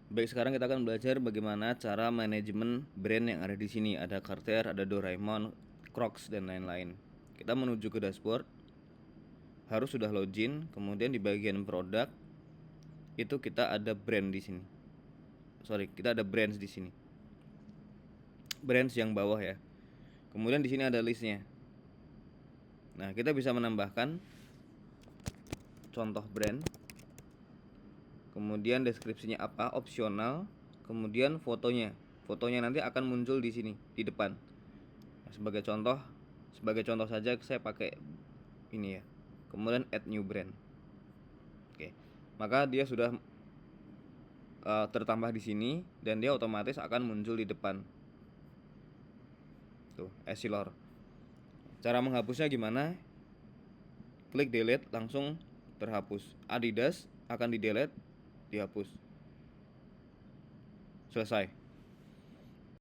Baik, sekarang kita akan belajar bagaimana cara manajemen brand yang ada di sini. Ada Cartier, ada Doraemon, Crocs, dan lain-lain. Kita menuju ke dashboard, harus sudah login. Kemudian di bagian produk itu kita ada brand di sini. Kita ada brands di sini. Brands yang bawah ya. Kemudian di sini ada listnya. Nah, kita bisa menambahkan contoh brand. Kemudian deskripsinya apa, opsional. Kemudian fotonya. Fotonya nanti akan muncul di sini di depan. Nah, sebagai contoh saja saya pakai ini ya. Kemudian add new brand. Oke. Maka dia sudah tertambah di sini dan dia otomatis akan muncul di depan. Tuh, Essilor. Cara menghapusnya gimana? Klik delete, langsung terhapus. Adidas akan di delete, dihapus. Selesai.